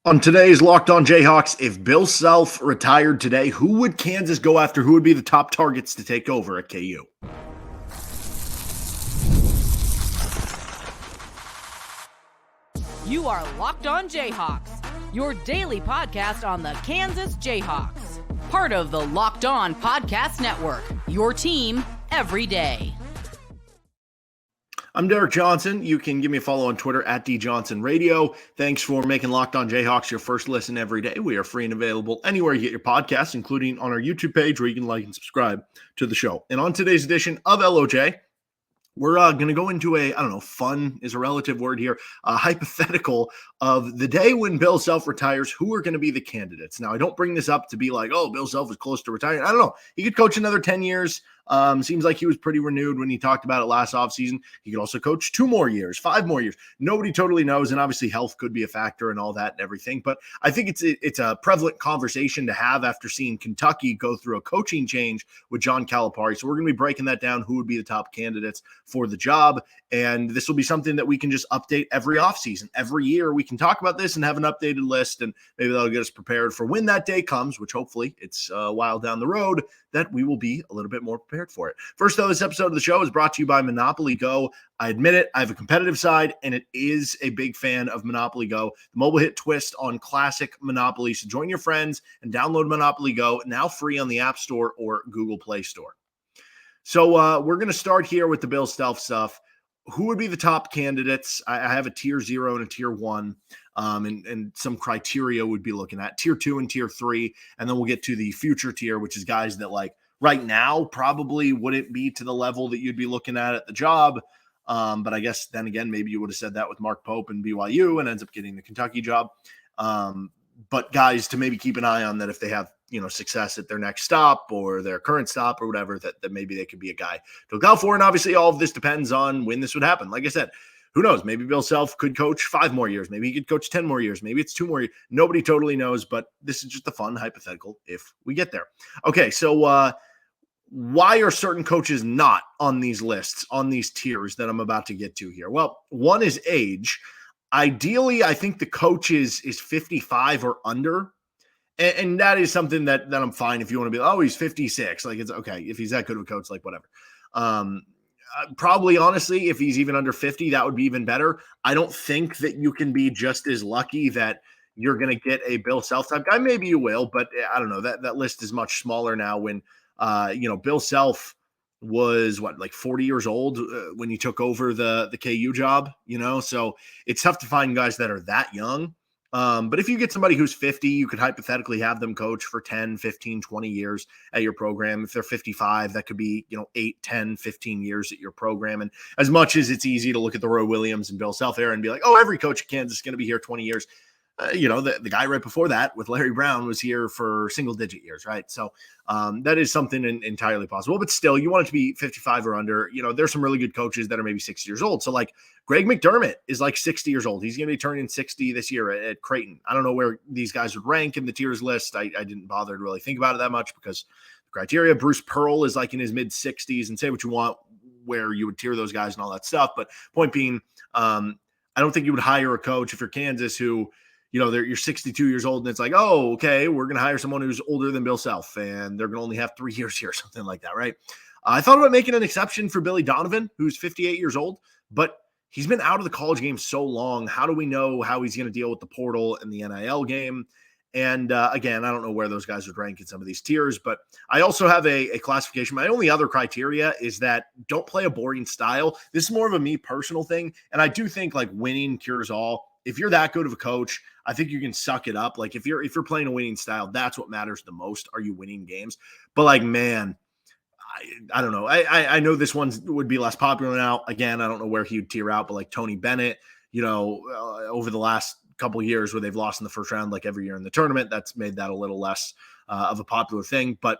On today's Locked On Jayhawks, if Bill Self retired today, who would Kansas go after? Who would be the top targets to take over at KU? You are Locked On Jayhawks, your daily podcast on the Kansas Jayhawks. Part of the Locked On Podcast Network, your team every day. I'm Derek Johnson. You can give me a follow on Twitter at DJohnsonRadio. Thanks for making Locked On Jayhawks your first listen every day. We are free and available anywhere you get your podcasts, including on our YouTube page where you can like and subscribe to the show. And on today's edition of LOJ, we're going to go into fun is a relative word here, a hypothetical of the day when Bill Self retires, who are going to be the candidates. Now, I don't bring this up to be like, oh, Bill Self is close to retiring. I don't know. He could coach another 10 years. Seems like he was pretty renewed when he talked about it last offseason. He could also coach 2 more years, 5 more years. Nobody totally knows, and obviously health could be a factor and all that and everything. But I think it's a prevalent conversation to have after seeing Kentucky go through a coaching change with John Calipari. So we're going to be breaking that down, who would be the top candidates for the job. And this will be something that we can just update every offseason. Every year we can talk about this and have an updated list, and maybe that'll get us prepared for when that day comes, which hopefully it's a while down the road, that we will be a little bit more prepared for it. First, though, this episode of the show is brought to you by Monopoly Go. I admit it, I have a competitive side, and it is a big fan of Monopoly Go, the mobile hit twist on classic Monopoly. So join your friends and download Monopoly Go, now free on the App Store or Google Play Store. So we're going to start here with the Bill Self stuff. Who would be the top candidates? I have a tier 0 and a tier 1, and some criteria would be looking at tier 2 and tier 3, and then we'll get to the future tier, which is guys that like right now probably wouldn't be to the level that you'd be looking at the job. But I guess then again, maybe you would have said that with Mark Pope and BYU and ends up getting the Kentucky job. But guys to maybe keep an eye on that if they have, success at their next stop or their current stop or whatever, that maybe they could be a guy to look out for. And obviously all of this depends on when this would happen. Like I said, who knows? Maybe Bill Self could coach 5 more years. Maybe he could coach 10 more years. Maybe it's 2 more years. Nobody totally knows, but this is just a fun hypothetical if we get there. Okay, so why are certain coaches not on these lists, on these tiers that I'm about to get to here? Well, one is age. Ideally, I think the coach is 55 or under. And that is something that I'm fine if you want to be, oh, he's 56. Like, it's okay. If he's that good of a coach, like whatever. Probably, honestly, if he's even under 50, that would be even better. I don't think that you can be just as lucky that you're going to get a Bill Self type guy. Maybe you will, but I don't know. That list is much smaller now when, Bill Self was like 40 years old when he took over the KU job, so it's tough to find guys that are that young. But if you get somebody who's 50, you could hypothetically have them coach for 10, 15, 20 years at your program. If they're 55, that could be, 8, 10, 15 years at your program. And as much as it's easy to look at the Roy Williams and Bill Self era and be like, oh, every coach at Kansas is going to be here 20 years. The guy right before that with Larry Brown was here for single digit years, right? So that is something entirely possible. But still, you want it to be 55 or under. There's some really good coaches that are maybe 60 years old. So like Greg McDermott is like 60 years old. He's going to be turning 60 this year at Creighton. I don't know where these guys would rank in the tiers list. I didn't bother to really think about it that much because the criteria. Bruce Pearl is like in his mid 60s, and say what you want where you would tier those guys and all that stuff. But point being, I don't think you would hire a coach if you're Kansas who, you're 62 years old and it's like, oh, okay, we're going to hire someone who's older than Bill Self and they're going to only have 3 years here, something like that, right? I thought about making an exception for Billy Donovan, who's 58 years old, but he's been out of the college game so long. How do we know how he's going to deal with the portal and the NIL game? And again, I don't know where those guys would rank in some of these tiers, but I also have a classification. My only other criteria is that don't play a boring style. This is more of a me personal thing. And I do think like winning cures all. If you're that good of a coach, I think you can suck it up. Like if you're playing a winning style, that's what matters the most. Are you winning games? But like, man, I don't know. I know this one would be less popular now. Again, I don't know where he would tier out, but like Tony Bennett, over the last couple of years where they've lost in the first round, like every year in the tournament, that's made that a little less of a popular thing. But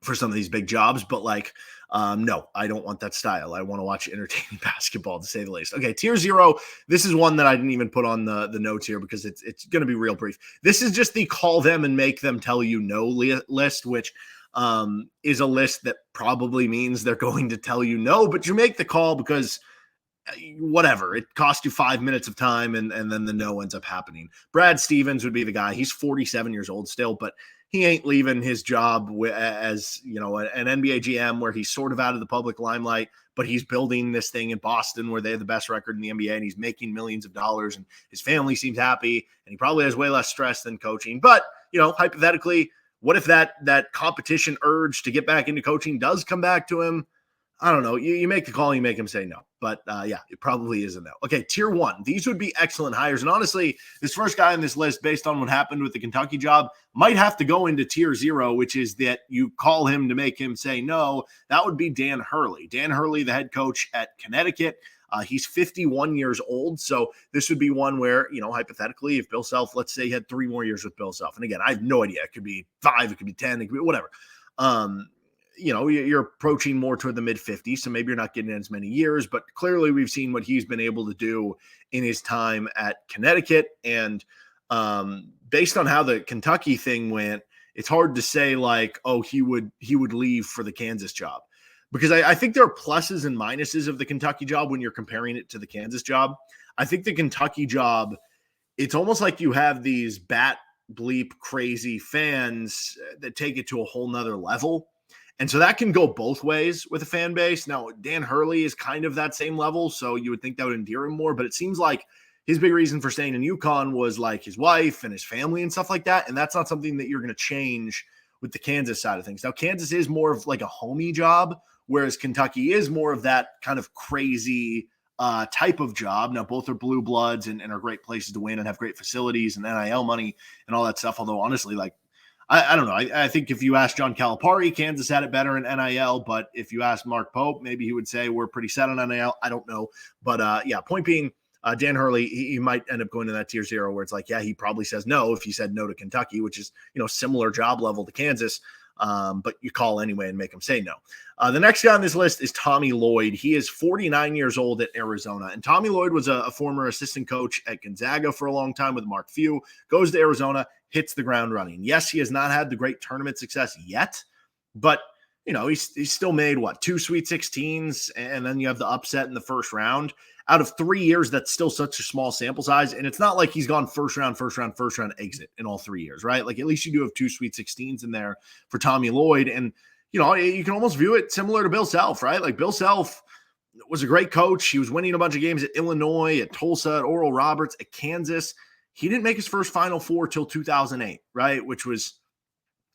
for some of these big jobs, but like, no, I don't want that style. I want to watch entertaining basketball, to say the least. Okay, tier 0. This is one that I didn't even put on the notes here because it's going to be real brief. This is just the call them and make them tell you no list, which is a list that probably means they're going to tell you no, but you make the call because whatever. It cost you 5 minutes of time, and then the no ends up happening. Brad Stevens would be the guy. He's 47 years old still, but he ain't leaving his job as, you know, an NBA GM where he's sort of out of the public limelight, but he's building this thing in Boston where they have the best record in the NBA, and he's making millions of dollars, and his family seems happy, and he probably has way less stress than coaching. But, you know, hypothetically, what if that competition urge to get back into coaching does come back to him? I don't know. You make the call, you make him say no. But yeah, it probably is a no. Okay, tier 1. These would be excellent hires. And honestly, this first guy on this list, based on what happened with the Kentucky job, might have to go into tier 0, which is that you call him to make him say no. That would be Dan Hurley. Dan Hurley, the head coach at Connecticut. He's 51 years old. So this would be one where, you know, hypothetically, if Bill Self, let's say he had 3 more years with Bill Self. And again, I have no idea. It could be 5, it could be 10, it could be whatever. You know, you're approaching more toward the mid-50s, so maybe you're not getting as many years, but clearly we've seen what he's been able to do in his time at Connecticut. And based on how the Kentucky thing went, it's hard to say like, oh, he would leave for the Kansas job, because I think there are pluses and minuses of the Kentucky job when you're comparing it to the Kansas job. I think the Kentucky job, it's almost like you have these bat bleep crazy fans that take it to a whole nother level. And so that can go both ways with a fan base. Now, Dan Hurley is kind of that same level, so you would think that would endear him more, but it seems like his big reason for staying in UConn was like his wife and his family and stuff like that, and that's not something that you're going to change with the Kansas side of things. Now, Kansas is more of like a homey job, whereas Kentucky is more of that kind of crazy type of job. Now, both are blue bloods and are great places to win and have great facilities and NIL money and all that stuff, although honestly, like, I don't know. I think if you ask John Calipari, Kansas had it better in NIL, but if you ask Mark Pope, maybe he would say we're pretty set on NIL. I don't know. But yeah, point being, Dan Hurley, he might end up going to that tier 0 where it's like, yeah, he probably says no if he said no to Kentucky, which is, you know, similar job level to Kansas. But you call anyway and make him say no. The next guy on this list is Tommy Lloyd. He is 49 years old at Arizona. And Tommy Lloyd was a former assistant coach at Gonzaga for a long time with Mark Few, goes to Arizona, hits the ground running. Yes, he has not had the great tournament success yet, but, you know, he's still made, 2 Sweet 16s, and then you have the upset in the first round. Out of 3 years, that's still such a small sample size, and it's not like he's gone first round, exit in all 3 years, right? Like, at least you do have 2 Sweet 16s in there for Tommy Lloyd, and, you know, you can almost view it similar to Bill Self, right? Like, Bill Self was a great coach. He was winning a bunch of games at Illinois, at Tulsa, at Oral Roberts, at Kansas. He didn't make his first Final Four till 2008, right? Which was,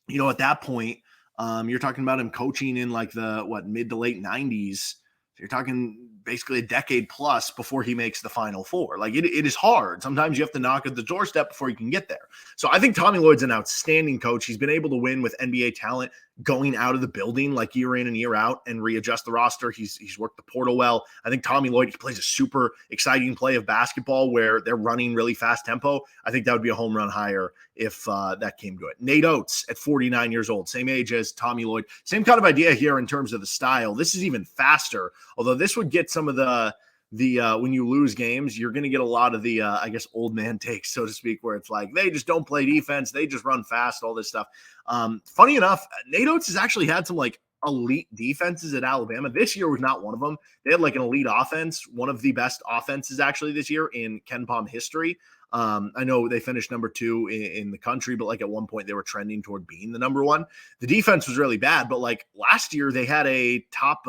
you know, at that point, you're talking about him coaching in like the, mid to late 90s. You're talking basically a decade plus before he makes the Final Four. Like, it is hard. Sometimes you have to knock at the doorstep before you can get there. So I think Tommy Lloyd's an outstanding coach. He's been able to win with NBA talent going out of the building like year in and year out and readjust the roster. He's worked the portal well. I think Tommy Lloyd, he plays a super exciting play of basketball where they're running really fast tempo. I think that would be a home run hire if that came to it. Nate Oats at 49 years old, same age as Tommy Lloyd. Same kind of idea here in terms of the style. This is even faster, although this would get some of the when you lose games, you're going to get a lot of the, I guess, old man takes, so to speak, where it's like, they just don't play defense. They just run fast, all this stuff. Funny enough, Nate Oats has actually had some like elite defenses at Alabama. This year was not one of them. They had like an elite offense, one of the best offenses actually this year in KenPom history. I know they finished number 2 in the country, but like at one point they were trending toward being the number 1. The defense was really bad, but like last year they had a top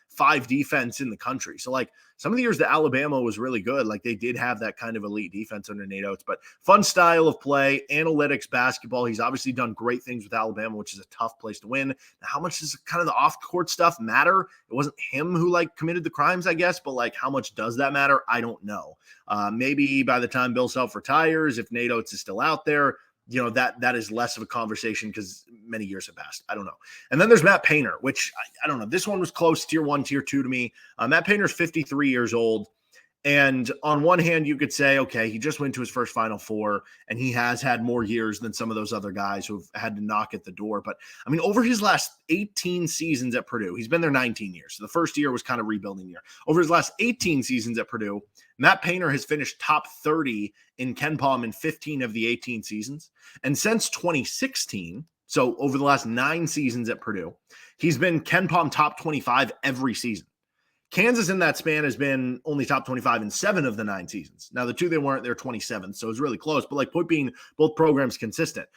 5 defense in the country. So like some of the years that Alabama was really good, like they did have that kind of elite defense under Nate Oats, but fun style of play, analytics, basketball. He's obviously done great things with Alabama, which is a tough place to win. Now, how much does kind of the off court stuff matter? It wasn't him who like committed the crimes, I guess, but like how much does that matter? I don't know. Maybe by the time Bill Self retires, if Nate Oats is still out there, you know, that is less of a conversation because many years have passed. I don't know. And then there's Matt Painter, which I don't know. This one was close, tier 1, tier 2 to me. Matt Painter's 53 years old. And on one hand, you could say, okay, he just went to his first Final Four, and he has had more years than some of those other guys who've had to knock at the door. But, I mean, over his last 18 seasons at Purdue, he's been there 19 years. So the first year was kind of rebuilding year. Over his last 18 seasons at Purdue, Matt Painter has finished top 30 in KenPom in 15 of the 18 seasons. And since 2016, so over the last 9 seasons at Purdue, he's been KenPom top 25 every season. Kansas in that span has been only top 25 in 7 of the 9 seasons. Now, the 2 they weren't, they're 27th, so it's really close. But like putting both programs consistent,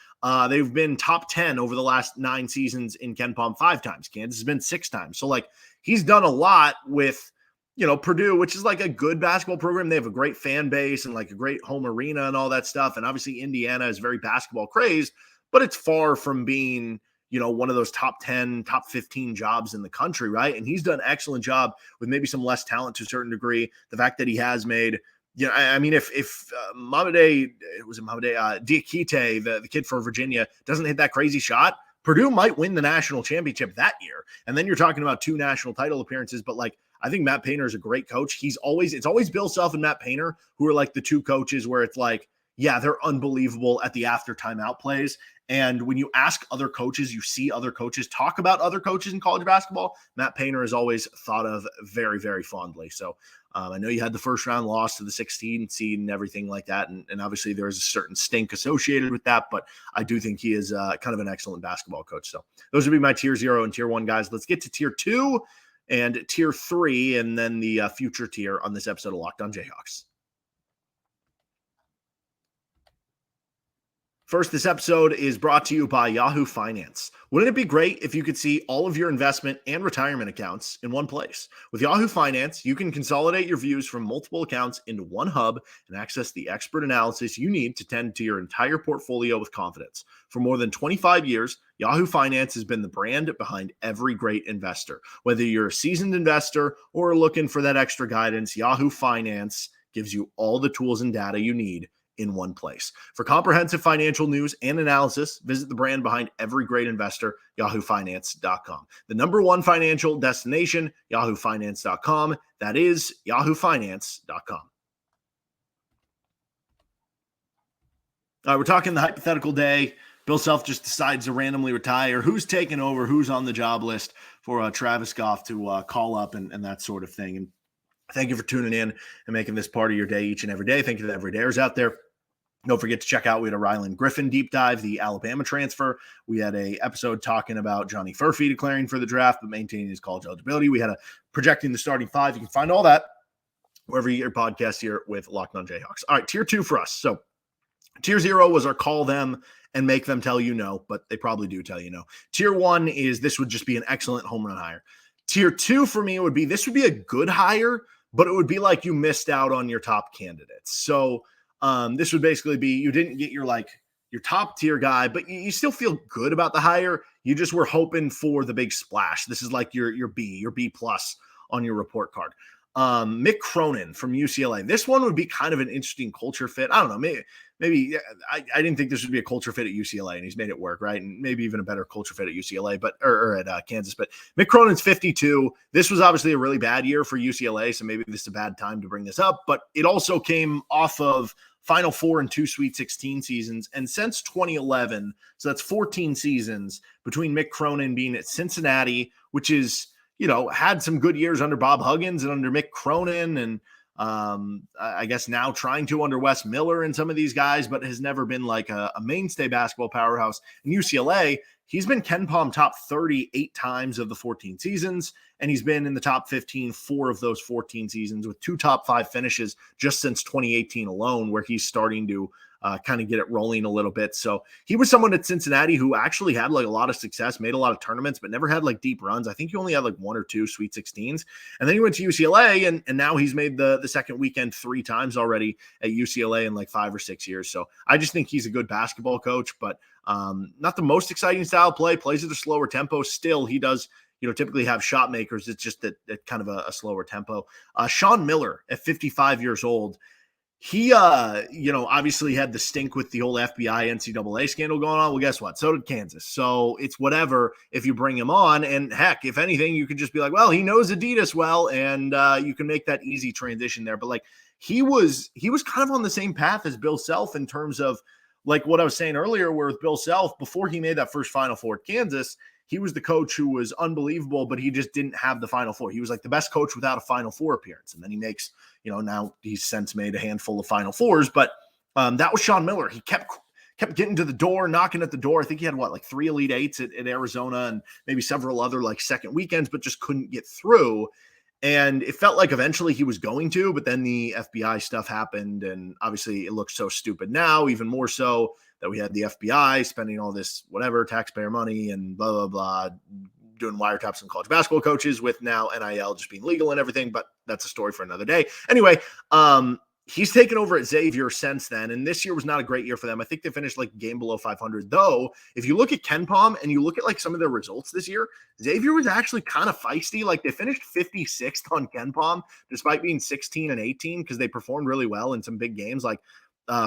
they've been top 10 over the last 9 seasons in KenPom 5 times. Kansas has been 6 times. So like he's done a lot with, Purdue, which is like a good basketball program. They have a great fan base and like a great home arena and all that stuff. And obviously Indiana is very basketball crazed, but it's far from being one of those top 10, top 15 jobs in the country, right? And he's done an excellent job with maybe some less talent to a certain degree. The fact that he has made, I mean, if Diakite, the kid for Virginia, doesn't hit that crazy shot, Purdue might win the national championship that year. And then you're talking about 2 national title appearances, but like, I think Matt Painter is a great coach. It's always Bill Self and Matt Painter who are like the 2 coaches where it's like, yeah, they're unbelievable at the after timeout plays. And when you ask other coaches, you see other coaches talk about other coaches in college basketball. Matt Painter is always thought of very, very fondly. So I know you had the first round loss to the 16 seed and everything like that. And obviously there is a certain stink associated with that, but I do think he is kind of an excellent basketball coach. So those would be my tier 0 and tier 1 guys. Let's get to tier 2 and tier 3, and then the future tier on this episode of Locked On Jayhawks. First, this episode is brought to you by Yahoo Finance. Wouldn't it be great if you could see all of your investment and retirement accounts in one place? With Yahoo Finance, you can consolidate your views from multiple accounts into one hub and access the expert analysis you need to tend to your entire portfolio with confidence. For more than 25 years, Yahoo Finance has been the brand behind every great investor. Whether you're a seasoned investor or looking for that extra guidance, Yahoo Finance gives you all the tools and data you need in one place. For comprehensive financial news and analysis, visit the brand behind every great investor, yahoofinance.com. The number one financial destination, yahoofinance.com. That is yahoofinance.com. All right, we're talking the hypothetical day. Bill Self just decides to randomly retire. Who's taking over? Who's on the job list for Travis Goff to call up and that sort of thing. And thank you for tuning in and making this part of your day each and every day. Thank you to the everydayers out there. Don't forget to check out, we had a Rylan Griffin deep dive, the Alabama transfer. We had a episode talking about Johnny Furphy declaring for the draft, but maintaining his college eligibility. We had a projecting the starting 5. You can find all that wherever you get your podcast here with Locked On Jayhawks. All right, tier 2 for us. So tier 0 was our call them and make them tell you no, but they probably do tell you no. Tier 1 is this would just be an excellent home run hire. Tier 2 for me would be this would be a good hire, but it would be like you missed out on your top candidates. So this would basically be you didn't get your top tier guy, but you still feel good about the hire. You just were hoping for the big splash. This is like your B plus on your report card. Mick Cronin from UCLA. This one would be kind of an interesting culture fit. I don't know. Maybe I didn't think this would be a culture fit at UCLA, and he's made it work, right? And maybe even a better culture fit at UCLA, or at Kansas. But Mick Cronin's 52. This was obviously a really bad year for UCLA, so maybe this is a bad time to bring this up. But it also came off of Final Four and 2 Sweet 16 seasons. And since 2011, so that's 14 seasons between Mick Cronin being at Cincinnati, which is, had some good years under Bob Huggins and under Mick Cronin. And I guess now trying to under Wes Miller and some of these guys, but has never been like a mainstay basketball powerhouse. In UCLA, he's been KenPom top 38 times of the 14 seasons, and he's been in the top 15 4 of those 14 seasons with 2 top 5 finishes just since 2018 alone, where he's starting to kind of get it rolling a little bit. So he was someone at Cincinnati who actually had like a lot of success, made a lot of tournaments, but never had like deep runs. I think he only had like 1 or 2 Sweet 16s. And then he went to UCLA, and now he's made the second weekend 3 times already at UCLA in like 5 or 6 years. So I just think he's a good basketball coach, but not the most exciting style of play, plays at a slower tempo. Still, he does, typically have shot makers. It's just that kind of a slower tempo. Sean Miller at 55 years old. He, obviously had the stink with the whole FBI NCAA scandal going on. Well, guess what? So did Kansas. So it's whatever if you bring him on. And heck, if anything, you could just be like, well, he knows Adidas well, and you can make that easy transition there. But like he was kind of on the same path as Bill Self in terms of like what I was saying earlier, where with Bill Self, before he made that first Final Four at Kansas, he was the coach who was unbelievable, but he just didn't have the Final Four. He was like the best coach without a Final Four appearance. And then he makes, now he's since made a handful of Final Fours, but that was Sean Miller. He kept getting to the door, knocking at the door. I think he had 3 Elite Eights at Arizona and maybe several other like second weekends, but just couldn't get through. And it felt like eventually he was going to, but then the FBI stuff happened. And obviously it looks so stupid now, even more so that we had the FBI spending all this, whatever, taxpayer money and blah, blah, blah, doing wiretaps on college basketball coaches with now NIL just being legal and everything. But that's a story for another day. Anyway, he's taken over at Xavier since then, and this year was not a great year for them. I think they finished like a game below 500. Though, if you look at KenPom and you look at like some of their results this year, Xavier was actually kind of feisty. Like they finished 56th on KenPom, despite being 16 and 18, because they performed really well in some big games. Like,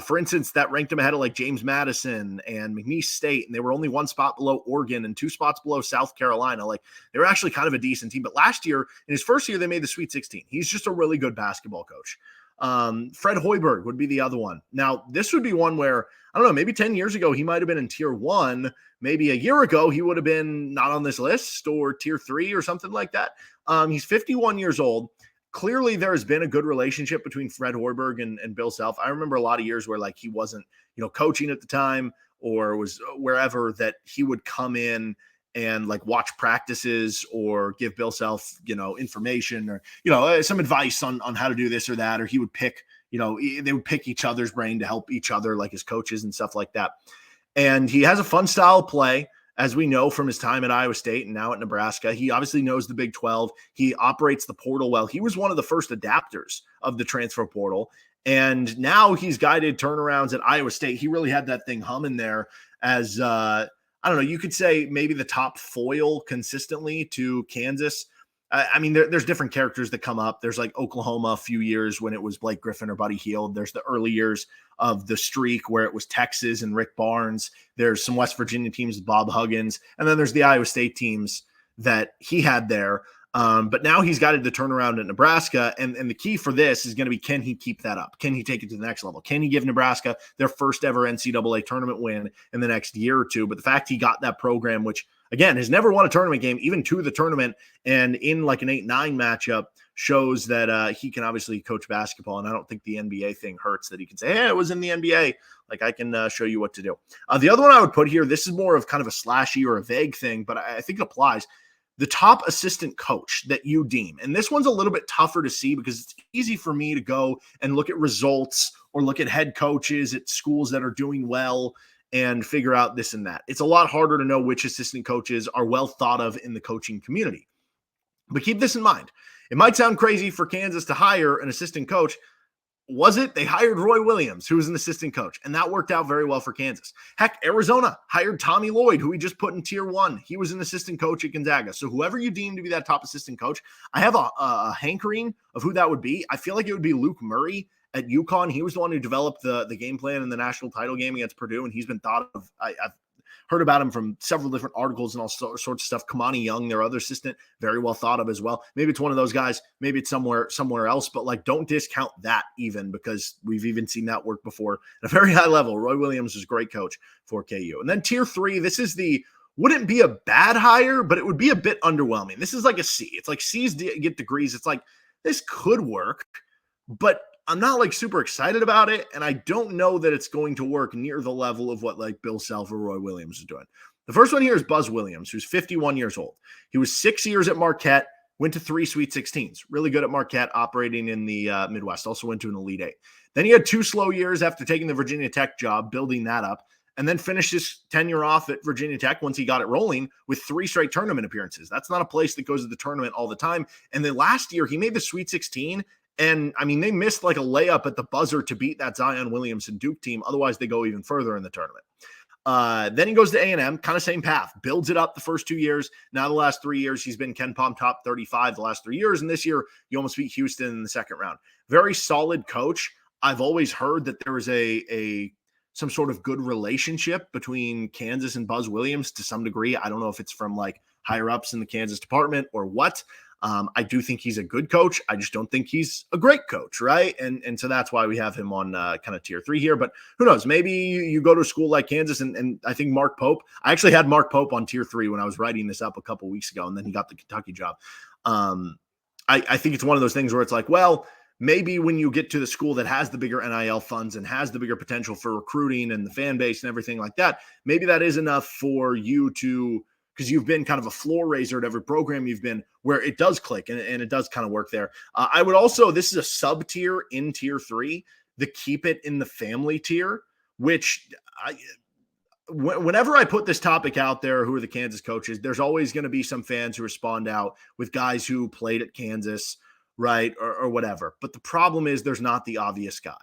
for instance, that ranked them ahead of like James Madison and McNeese State, and they were only one spot below Oregon and 2 spots below South Carolina. Like they were actually kind of a decent team. But last year, in his first year, they made the Sweet 16. He's just a really good basketball coach. Fred Hoiberg would be the other one. Now, this would be one where, I don't know, maybe 10 years ago, he might have been in tier 1. Maybe a year ago, he would have been not on this list or tier 3 or something like that. He's 51 years old. Clearly, there has been a good relationship between Fred Hoiberg and Bill Self. I remember a lot of years where like he wasn't, coaching at the time or was wherever, that he would come in and like watch practices or give Bill Self, information or, some advice on how to do this or that, or he would pick, they would pick each other's brain to help each other, like his coaches and stuff like that. And he has a fun style of play, as we know from his time at Iowa State and now at Nebraska. He obviously knows the Big 12. He operates the portal well. He was one of the first adapters of the transfer portal. And now he's guided turnarounds at Iowa State. He really had that thing humming there as, I don't know, you could say maybe the top foil consistently to Kansas. I mean, there's different characters that come up. There's like Oklahoma a few years when it was Blake Griffin or Buddy Hield. There's the early years of the streak where it was Texas and Rick Barnes. There's some West Virginia teams with Bob Huggins. And then there's the Iowa State teams that he had there. But now he's got the turnaround at Nebraska. And the key for this is going to be, can he keep that up? Can he take it to the next level? Can he give Nebraska their first ever NCAA tournament win in the next year or two? But the fact he got that program, which again has never won a tournament game, even to the tournament and in like an 8-9 matchup, shows that he can obviously coach basketball. And I don't think the NBA thing hurts, that he can say, hey, it was in the NBA. Like I can show you what to do. The other one I would put here, this is more of kind of a slashy or a vague thing, but I think it applies. The top assistant coach that you deem. And this one's a little bit tougher to see because it's easy for me to go and look at results or look at head coaches at schools that are doing well and figure out this and that. It's a lot harder to know which assistant coaches are well thought of in the coaching community. But keep this in mind. It might sound crazy for Kansas to hire an assistant coach. Was it? They hired Roy Williams, who was an assistant coach, and that worked out very well for Kansas. Heck, Arizona hired Tommy Lloyd, who we just put in tier 1. He was an assistant coach at Gonzaga. So whoever you deem to be that top assistant coach, I have a hankering of who that would be. I feel like it would be Luke Murray at UConn. He was the one who developed the game plan in the national title game against Purdue, and he's been thought of. I've heard about him from several different articles and all sorts of stuff. Kamani Young, their other assistant, very well thought of as well. Maybe it's one of those guys. Maybe it's somewhere else, but like don't discount that even, because we've even seen that work before at a very high level. Roy Williams is a great coach for KU. And then tier 3, this is wouldn't be a bad hire, but it would be a bit underwhelming. This is like a C. It's like C's get degrees. It's like, this could work, but I'm not like super excited about it. And I don't know that it's going to work near the level of what like Bill Self or Roy Williams is doing. The first one here is Buzz Williams, who's 51 years old. He was 6 years at Marquette, went to 3 Sweet 16s, really good at Marquette, operating in the Midwest, also went to an Elite 8. Then he had 2 slow years after taking the Virginia Tech job, building that up, and then finished his tenure off at Virginia Tech once he got it rolling with 3 straight tournament appearances. That's not a place that goes to the tournament all the time. And then last year he made the Sweet 16. And I mean, they missed like a layup at the buzzer to beat that Zion Williamson Duke team. Otherwise, they go even further in the tournament. Then he goes to A&M, kind of same path, builds it up the first 2 years. Now the last 3 years, he's been KenPom top 35 the last 3 years. And this year, you almost beat Houston in the second round. Very solid coach. I've always heard that there was some sort of good relationship between Kansas and Buzz Williams to some degree. I don't know if it's from like higher ups in the Kansas department or what. I do think he's a good coach. I just don't think he's a great coach, right? And so that's why we have him on kind of tier 3 here. But who knows? Maybe you go to a school like Kansas, and I think Mark Pope. I actually had Mark Pope on tier 3 when I was writing this up a couple weeks ago, and then he got the Kentucky job. I think it's one of those things where it's like, well, maybe when you get to the school that has the bigger NIL funds and has the bigger potential for recruiting and the fan base and everything like that, maybe that is enough for you to because you've been kind of a floor raiser at every program you've been where it does click and it does kind of work there. I would also, this is a sub tier in tier 3, the keep it in the family tier, which whenever I put this topic out there, who are the Kansas coaches, there's always going to be some fans who respond out with guys who played at Kansas, right, or whatever. But the problem is there's not the obvious guy.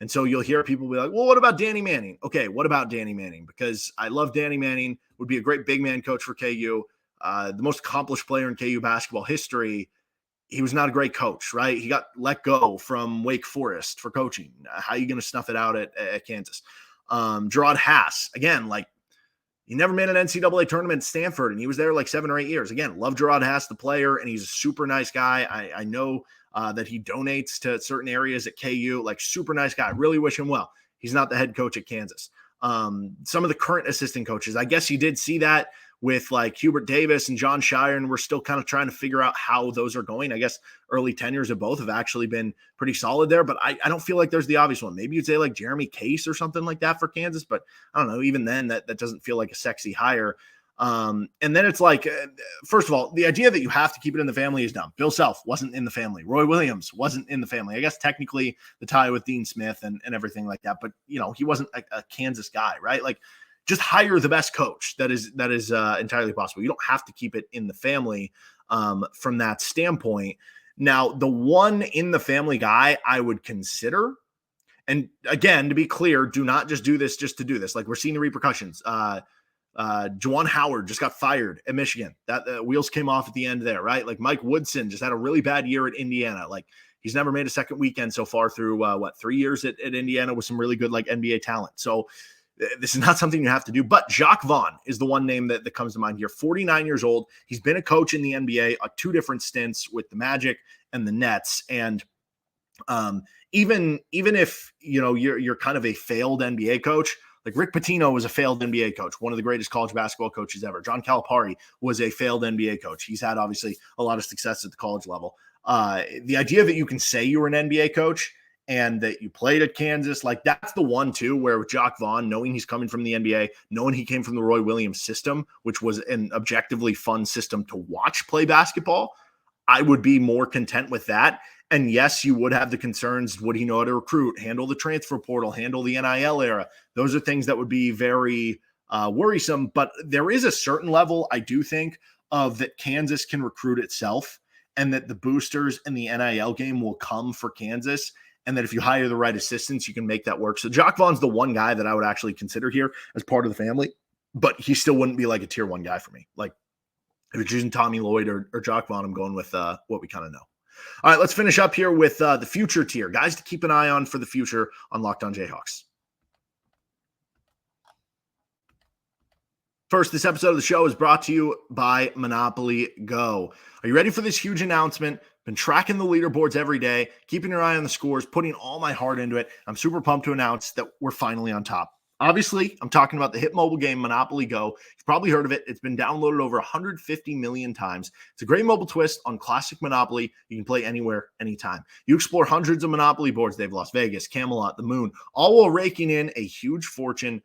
And so you'll hear people be like, well, what about Danny Manning? Okay, what about Danny Manning? Because I love Danny Manning, would be a great big man coach for KU, the most accomplished player in KU basketball history. He was not a great coach, right? He got let go from Wake Forest for coaching. How are you going to snuff it out at Kansas? Gerard Haas, again, like he never made an NCAA tournament at Stanford, and he was there like 7 or 8 years. Again, love Gerard Haas, the player, and he's a super nice guy. I know that he donates to certain areas at KU, like super nice guy. Really wish him well. He's not the head coach at Kansas. Some of the current assistant coaches, I guess you did see that with like Hubert Davis and John Shire, and we're still kind of trying to figure out how those are going. I guess early tenures of both have actually been pretty solid there, but I don't feel like there's the obvious one. Maybe you'd say like Jeremy Case or something like that for Kansas, but I don't know. Even then, that doesn't feel like a sexy hire. And then it's like, first of all, the idea that you have to keep it in the family is dumb. Bill Self wasn't in the family. Roy Williams wasn't in the family. I guess technically the tie with Dean Smith and everything like that, but he wasn't a Kansas guy, right? Like, just hire the best coach. That is entirely possible. You don't have to keep it in the family from that standpoint. Now, the one in the family guy I would consider, and again, to be clear, do not just do this just to do this. Like, we're seeing the repercussions. Juwan Howard just got fired at Michigan. That wheels came off at the end there, right? Like Mike Woodson just had a really bad year at Indiana. Like, he's never made a second weekend so far through 3 years at Indiana with some really good like NBA talent. So this is not something you have to do, but Jacque Vaughn is the one name that comes to mind here. 49 years old. He's been a coach in the NBA, 2 different stints with the Magic and the Nets. And even if, you're kind of a failed NBA coach, like Rick Pitino was a failed NBA coach, one of the greatest college basketball coaches ever. John Calipari was a failed NBA coach. He's had obviously a lot of success at the college level. The idea that you can say you were an NBA coach and that you played at Kansas, like that's the one too, where with Jacque Vaughn, knowing he's coming from the NBA, knowing he came from the Roy Williams system, which was an objectively fun system to watch play basketball, I would be more content with that. And yes, you would have the concerns. Would he know how to recruit, handle the transfer portal, handle the NIL era? Those are things that would be very worrisome. But there is a certain level, I do think, of that Kansas can recruit itself, and that the boosters and the NIL game will come for Kansas. And that if you hire the right assistants, you can make that work. So Jacque Vaughn's the one guy that I would actually consider here as part of the family, but he still wouldn't be like a tier 1 guy for me. Like if you're choosing Tommy Lloyd or Jacque Vaughn, I'm going with what we kind of know. All right, let's finish up here with the future tier. Guys to keep an eye on for the future on Locked On Jayhawks. First, this episode of the show is brought to you by Monopoly Go. Are you ready for this huge announcement? Been tracking the leaderboards every day, keeping your eye on the scores, putting all my heart into it. I'm super pumped to announce that we're finally on top. Obviously, I'm talking about the hit mobile game Monopoly Go. You've probably heard of it. It's been downloaded over 150 million times. It's a great mobile twist on classic Monopoly. You can play anywhere, anytime. You explore hundreds of Monopoly boards. They have Las Vegas, Camelot, the Moon, all while raking in a huge fortune.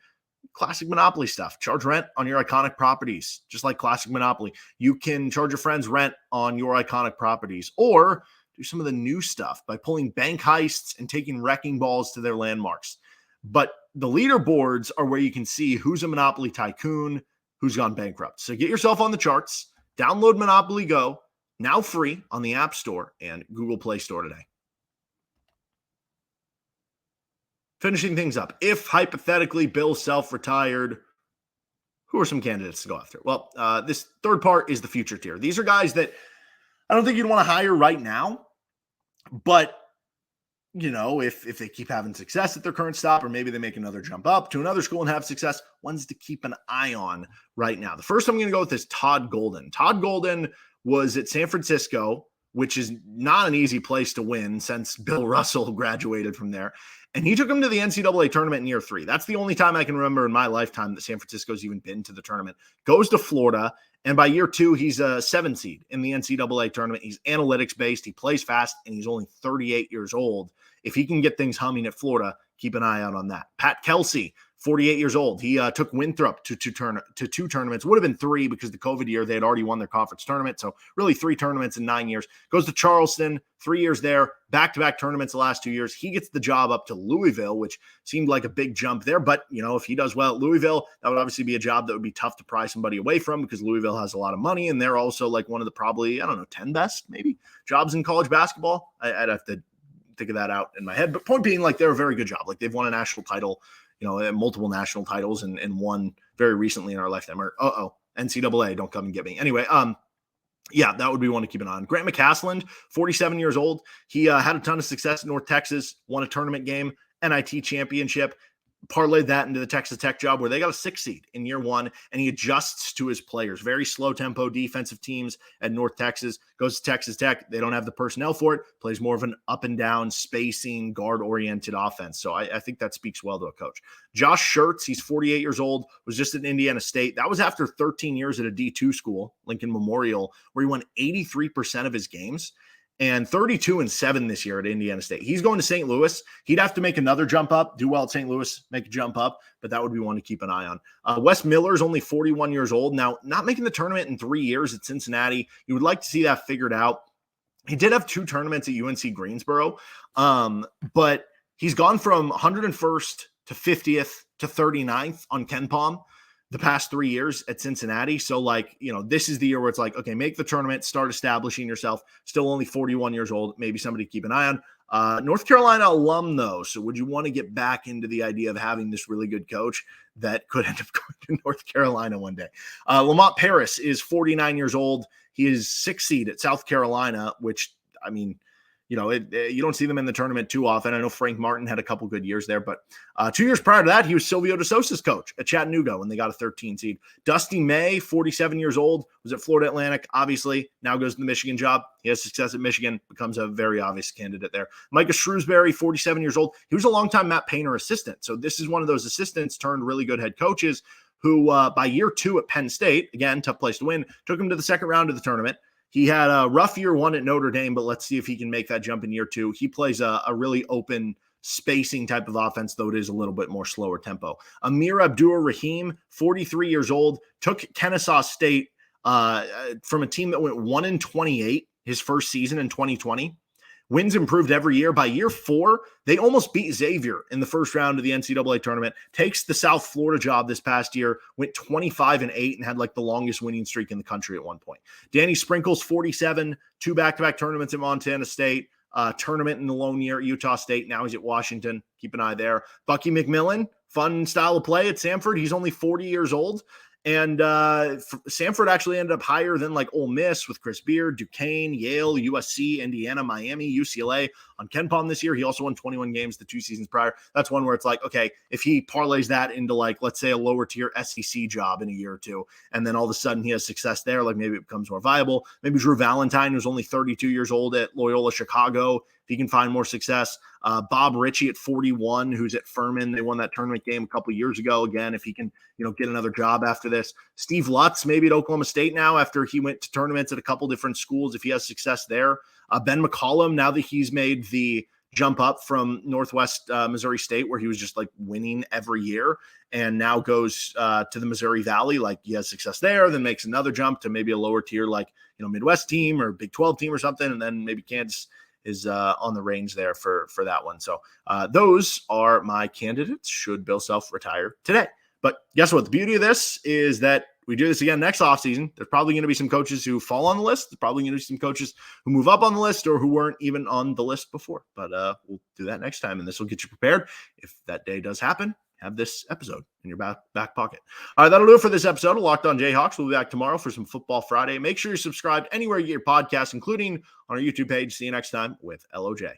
Classic Monopoly stuff. Charge rent on your iconic properties, just like classic Monopoly. You can charge your friends rent on your iconic properties, or do some of the new stuff by pulling bank heists and taking wrecking balls to their landmarks. But the leaderboards are where you can see who's a Monopoly tycoon, who's gone bankrupt. So get yourself on the charts. Download Monopoly Go, now free on the App Store and Google Play Store today. Finishing things up, if hypothetically Bill Self retired, who are some candidates to go after? Well, this third part is the future tier. These are guys that I don't think you'd want to hire right now, but if they keep having success at their current stop, or maybe they make another jump up to another school and have success, ones to keep an eye on right now. The first I'm going to go with is Todd Golden. Todd Golden was at San Francisco, which is not an easy place to win since Bill Russell graduated from there. And he took him to the NCAA tournament in year 3. That's the only time I can remember in my lifetime that San Francisco's even been to the tournament. Goes to Florida, and by year 2, he's a 7 seed in the NCAA tournament. He's analytics-based, he plays fast, and he's only 38 years old. If he can get things humming at Florida, keep an eye out on that. Pat Kelsey 48 years old. He took Winthrop to two tournaments. Would have been 3 because the COVID year they had already won their conference tournament. So really 3 tournaments in 9 years. Goes to Charleston, 3 years there, back-to-back tournaments the last 2 years. He gets the job up to Louisville, which seemed like a big jump there. But, if he does well at Louisville, that would obviously be a job that would be tough to pry somebody away from because Louisville has a lot of money, and they're also like one of the probably, 10 best maybe jobs in college basketball. I'd have to think of that out in my head. But point being, like, they're a very good job. Like, they've won a national title, multiple national titles and one very recently in our lifetime. Or, NCAA, don't come and get me. Anyway, yeah, that would be one to keep an eye on. Grant McCasland, 47 years old. He had a ton of success in North Texas, won a tournament game, NIT championship, parlayed that into the Texas Tech job where they got a 6 seed in year 1, and he adjusts to his players. Very slow tempo defensive teams at North Texas. Goes to Texas Tech. They don't have the personnel for it. Plays more of an up and down spacing guard-oriented offense. So I think that speaks well to a coach. Josh Schertz, he's 48 years old, was just at Indiana State. That was after 13 years at a D2 school, Lincoln Memorial, where he won 83% of his games. And 32-7 this year at Indiana State. He's going to St. Louis. He'd have to make another jump up, do well at St. Louis, make a jump up, but that would be one to keep an eye on. Wes Miller is only 41 years old. Now, not making the tournament in 3 years at Cincinnati. You would like to see that figured out. He did have 2 tournaments at UNC Greensboro, but he's gone from 101st to 50th to 39th on KenPom the past 3 years at Cincinnati. So this is the year where it's like, okay, make the tournament, start establishing yourself. Still only 41 years old. Maybe somebody to keep an eye on. North Carolina alum though. So would you want to get back into the idea of having this really good coach that could end up going to North Carolina one day? Lamont Paris is 49 years old. He is 6th seed at South Carolina, which, you don't see them in the tournament too often. I know Frank Martin had a couple good years there, but 2 years prior to that, he was Silvio De Sousa's coach at Chattanooga when they got a 13 seed. Dusty May, 47 years old, was at Florida Atlantic, obviously, now goes to the Michigan job. He has success at Michigan, becomes a very obvious candidate there. Micah Shrewsbury, 47 years old. He was a longtime Matt Painter assistant. So this is one of those assistants turned really good head coaches who by year 2 at Penn State, again, tough place to win, took him to the second round of the tournament. He had a rough year 1 at Notre Dame, but let's see if he can make that jump in year 2. He plays a really open spacing type of offense, though it is a little bit more slower tempo. Amir Abdur-Rahim, 43 years old, took Kennesaw State from a team that went 1-28 his first season in 2020. Wins improved every year. By year 4, they almost beat Xavier in the first round of the NCAA tournament. Takes the South Florida job this past year, went 25-8 and had the longest winning streak in the country at one point. Danny Sprinkles, 47, 2 back-to-back tournaments at Montana State, tournament in the lone year at Utah State. Now he's at Washington. Keep an eye there. Bucky McMillan, fun style of play at Samford. He's only 40 years old. And Samford actually ended up higher than Ole Miss with Chris Beard, Duquesne, Yale, USC, Indiana, Miami, UCLA on KenPom this year. He also won 21 games the 2 seasons prior. That's one where it's okay, if he parlays that into let's say a lower tier SEC job in a year or 2, and then all of a sudden he has success there, maybe it becomes more viable. Maybe Drew Valentine, who's only 32 years old at Loyola Chicago, if he can find more success. Bob Ritchie at 41, who's at Furman. They won that tournament game a couple years ago. Again, if he can, get another job after this. Steve Lutz, maybe at Oklahoma State now after he went to tournaments at a couple different schools, if he has success there. Ben McCollum, now that he's made the jump up from Northwest Missouri State, where he was just winning every year, and now goes to the Missouri Valley. He has success there, then makes another jump to maybe a lower tier, Midwest team or Big 12 team or something. And then maybe Kansas is on the range there for that one. So those are my candidates should Bill Self retire today. But guess what? The beauty of this is that we do this again next offseason. There's probably going to be some coaches who fall on the list. There's probably going to be some coaches who move up on the list or who weren't even on the list before. But we'll do that next time, and this will get you prepared. If that day does happen, have this episode in your back pocket. All right, that'll do it for this episode of Locked On Jayhawks. We'll be back tomorrow for some Football Friday. Make sure you're subscribed anywhere you get your podcast, including on our YouTube page. See you next time with LOJ.